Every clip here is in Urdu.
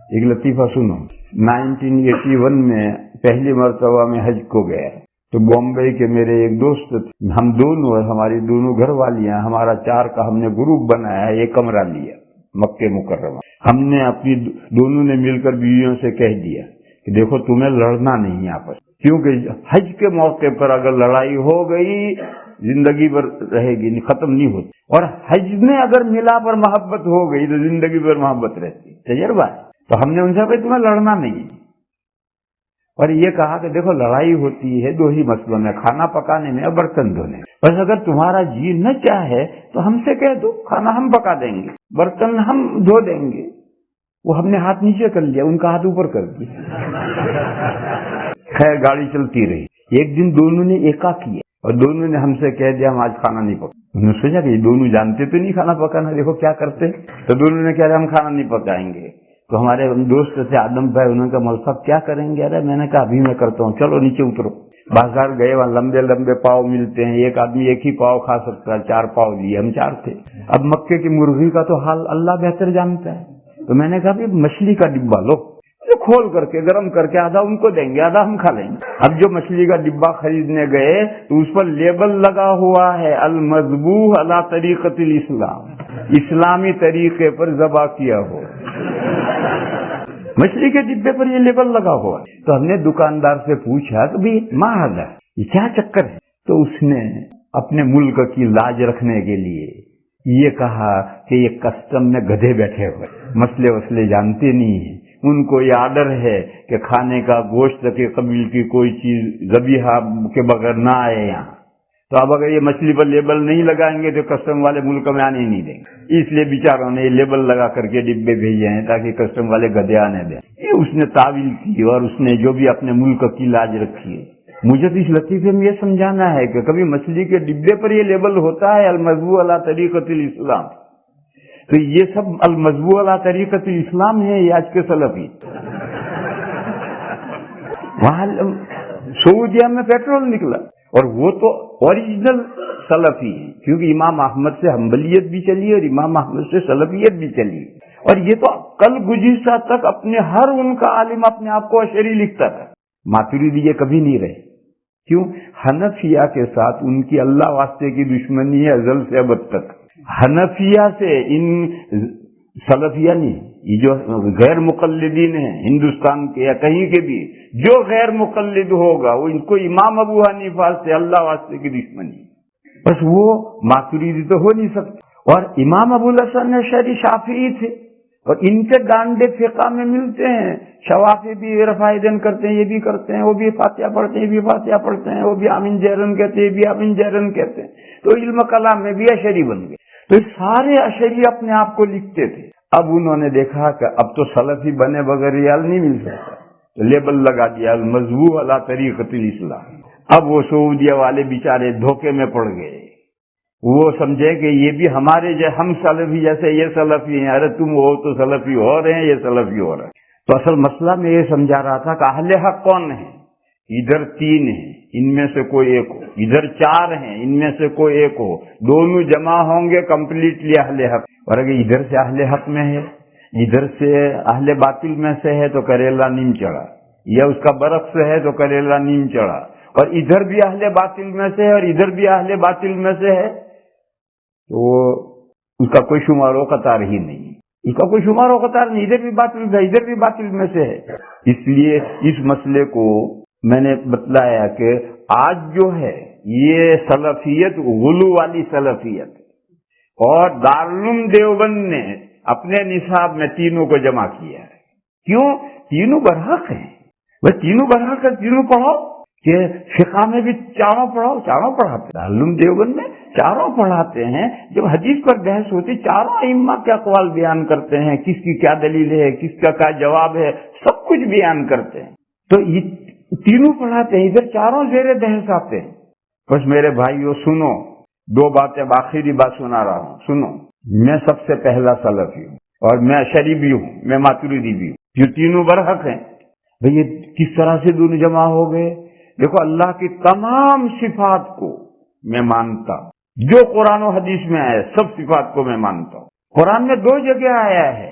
ایک لطیفہ سنو. 1981 میں پہلی مرتبہ میں حج کو گیا تو بامبے کے میرے ایک دوست تھے, ہم دونوں اور ہماری دونوں گھر والیاں, ہمارا 4 کا ہم نے گروپ بنایا, ایک کمرہ لیا مکہ مکرمہ. ہم نے اپنی دونوں نے مل کر بیویوں سے کہہ دیا کہ دیکھو تمہیں لڑنا نہیں آپس, کیونکہ حج کے موقع پر اگر لڑائی ہو گئی زندگی بھر رہے گی, ختم نہیں ہوتی, اور حج میں اگر ملا پر محبت ہو گئی تو زندگی بھر محبت رہتی. تجربہ ہے. تو ہم نے ان سے کہا تمہیں لڑنا نہیں, اور یہ کہا کہ دیکھو لڑائی ہوتی ہے 2 ہی مسئلوں میں, کھانا پکانے میں اور برتن دھونے میں. بس اگر تمہارا جی نہ چاہے تو ہم سے کہہ دو, کھانا ہم پکا دیں گے, برتن ہم دھو دیں گے. وہ ہم نے ہاتھ نیچے کر لیا, ان کا ہاتھ اوپر کر دیا. خیر گاڑی چلتی رہی. ایک دن دونوں نے ایکا کیا اور دونوں نے ہم سے کہہ دیا ہم آج کھانا نہیں پکا. انہوں نے سوچا کہ یہ دونوں جانتے تو نہیں کھانا پکانا, دیکھو کیا کرتے. تو دونوں نے کہا ہم کھانا نہیں پکائیں گے. تو ہمارے دوست تھے آدم بھائی, انہوں نے کہا مول صاحب کیا کریں گے؟ ارے میں نے کہا ابھی میں کرتا ہوں, چلو نیچے اترو. بازار گئے, وہاں لمبے لمبے پاؤ ملتے ہیں, ایک آدمی ایک ہی پاؤ کھا سکتا ہے, 4 پاؤ لیے, ہم 4 تھے. اب مکے کی مرغی کا تو حال اللہ بہتر جانتا ہے. تو میں نے کہا مچھلی کا ڈبہ لو, کھول کر کے گرم کر کے آدھا ان کو دیں گے آدھا ہم کھا لیں گے. اب جو مچھلی کا ڈبہ خریدنے گئے تو اس پر لیبل لگا ہوا ہے المذبوح علی طریقۃ الاسلام, اسلامی طریقے پر ذبح کیا ہو. مچھلی کے ڈبے پر یہ لیبل لگا ہوا. تو ہم نے دکاندار سے پوچھا کہ بھائی ماذا, یہ کیا چکر ہے؟ تو اس نے اپنے ملک کی لاج رکھنے کے لیے یہ کہا کہ یہ کسٹم میں گدھے بیٹھے ہوئے, مسئلے وسلے جانتے نہیں ہیں, ان کو یہ آرڈر ہے کہ کھانے کا گوشت کے قبیل کی کوئی چیز ذبیحہ کے بغیر نہ آئے یہاں. تو اب اگر یہ مچھلی پر لیبل نہیں لگائیں گے تو کسٹم والے ملک میں آنے ہی نہیں دیں گے. اس لیے بیچاروں نے یہ لیبل لگا کر کے ڈبے بھیجے ہیں تاکہ کسٹم والے گدھے آنے دیں. یہ اس نے تعویل کی اور اس نے جو بھی اپنے ملک کی لاج رکھی ہے. مجھے تو اس لطیفے میں یہ سمجھانا ہے کہ کبھی مچھلی کے ڈبے پر یہ لیبل ہوتا ہے المذبوح علی طریقۃ الاسلام, تو یہ سب المذبوح علی طریقۃ الاسلام ہے, یہ آج کے سلفی. وہاں سعودیہ میں پیٹرول نکلا اور وہ تو اوریجنل سلفی ہے, کیونکہ امام احمد سے حنبلیت بھی چلی اور امام احمد سے سلفیت بھی چلی. اور یہ تو کل گزشتہ تک اپنے ہر ان کا عالم اپنے آپ کو اشعری لکھتا تھا. ماتریدی یہ کبھی نہیں رہے. کیوں؟ حنفیہ کے ساتھ ان کی اللہ واسطے کی دشمنی ہے ازل سے ابد تک. حنفیہ سے ان سلفیہ نہیں, یہ جو غیر مقلدین ہیں ہندوستان کے یا کہیں کے بھی, جو غیر مقلد ہوگا وہ ان کو امام ابو حنیفہ سے اللہ واسطے کی دشمنی. بس وہ ماتریدی تو ہو نہیں سکتے. اور امام ابو الحسن اشعری شافعی تھے اور ان کے ڈانڈے فقہ میں ملتے ہیں. شوافی بھی رفع دین کرتے ہیں, یہ بھی کرتے ہیں, وہ بھی فاتحہ پڑھتے ہیں, یہ بھی فاتحہ پڑھتے ہیں, وہ بھی آمین جہرن کہتے ہیں, یہ بھی آمین جہرن کہتے ہیں. تو علم کلام میں بھی اشعری بن گئے. تو سارے اشعری اپنے آپ کو لکھتے تھے. اب انہوں نے دیکھا کہ اب تو سلفی بنے بغیر ریال نہیں مل سکتا, تو لیبل لگا دیا المذبوح علی طریقۃ الاسلام. اب وہ سعودیہ والے بیچارے دھوکے میں پڑ گئے. وہ سمجھے کہ یہ بھی ہمارے ہم سلفی جیسے یہ سلفی ہیں, ارے تم ہو تو سلفی ہو رہے ہیں, یہ سلفی ہو رہے ہیں. تو اصل مسئلہ میں یہ سمجھا رہا تھا کہ اہل حق کون ہیں؟ ادھر 3 ہیں, ان میں سے کوئی ایک ہو, ادھر 4 ہیں, ان میں سے کوئی ایک ہو, دونوں جمع ہوں گے کمپلیٹلی اہل حق. اور اگر ادھر سے اہل حق میں ہے, ادھر سے اہل باطل میں سے ہے تو کریلا نیم چڑھا, یا اس کا برعکس ہے تو کریلا نیم چڑھا. اور ادھر بھی اہل باطل میں سے ہے اور ادھر بھی اہل باطل میں سے ہے, تو اس کا کوئی شمار و قطار ہی نہیں. اس کا کوئی شمار و قطار نہیں, ادھر بھی باطل ہے ادھر بھی باطل میں سے ہے. اس لیے اس مسئلے کو میں نے بتلایا کہ آج جو ہے یہ سلفیت غلو والی سلفیت, اور دارالعلوم دیوبند نے اپنے نصاب میں تینوں کو جمع کیا ہے. کیوں؟ تینوں برحق ہیں. وہ تینوں برحق ہے, تینوں پڑھو. کہ فقہ میں بھی چاروں پڑھاؤ, چاروں پڑھاتے ہیں. دارالعلوم دیوبند میں چاروں پڑھاتے ہیں. جب حدیث پر بحث ہوتی چاروں ائمہ کے اقوال بیان کرتے ہیں, کس کی کیا دلیل ہے, کس کا کیا جواب ہے, سب کچھ بیان کرتے ہیں. تو یہ تینوں پڑھاتے ہیں, ادھر چاروں زیر بحث آتے ہیں. بس میرے بھائیو سنو, 2 باتیں, آخری بات سنا رہا ہوں, سنو. میں سب سے پہلا سلفی ہوں اور میں اشعری بھی ہوں, میں ماتریدی بھی ہوں. یہ تینوں برحق ہیں. بھئی یہ کس طرح سے دونوں جمع ہو گئے؟ دیکھو, اللہ کی تمام صفات کو میں مانتا ہوں, جو قرآن و حدیث میں آیا سب صفات کو میں مانتا ہوں. قرآن میں 2 جگہ آیا ہے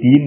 3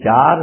4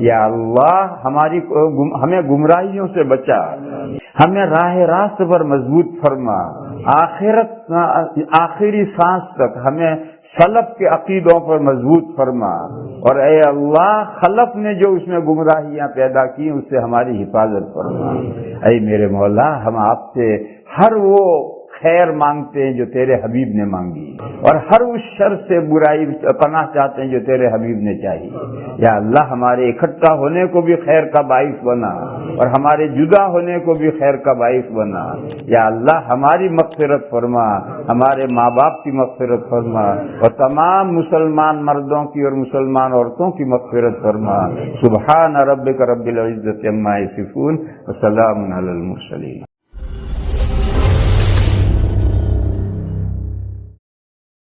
یا اللہ ہمیں گمراہیوں سے بچا، ہمیں راہ راست پر مضبوط فرما، آخری سانس تک ہمیں سلف کے عقیدوں پر مضبوط فرما، اور اے اللہ خلف نے جو اس میں گمراہیاں پیدا کی اس سے ہماری حفاظت فرما۔ اے میرے مولا، ہم آپ سے ہر وہ خیر مانگتے ہیں جو تیرے حبیب نے مانگی، اور ہر اس شر سے برائی پناہ چاہتے ہیں جو تیرے حبیب نے چاہی۔ یا اللہ ہمارے اکٹھا ہونے کو بھی خیر کا باعث بنا، اور ہمارے جدا ہونے کو بھی خیر کا باعث بنا۔ یا اللہ ہماری مغفرت فرما، ہمارے ماں باپ کی مغفرت فرما، اور تمام مسلمان مردوں کی اور مسلمان عورتوں کی مغفرت فرما۔ سبحان ربک رب العزت عما یصفون وسلام علی المرسلین۔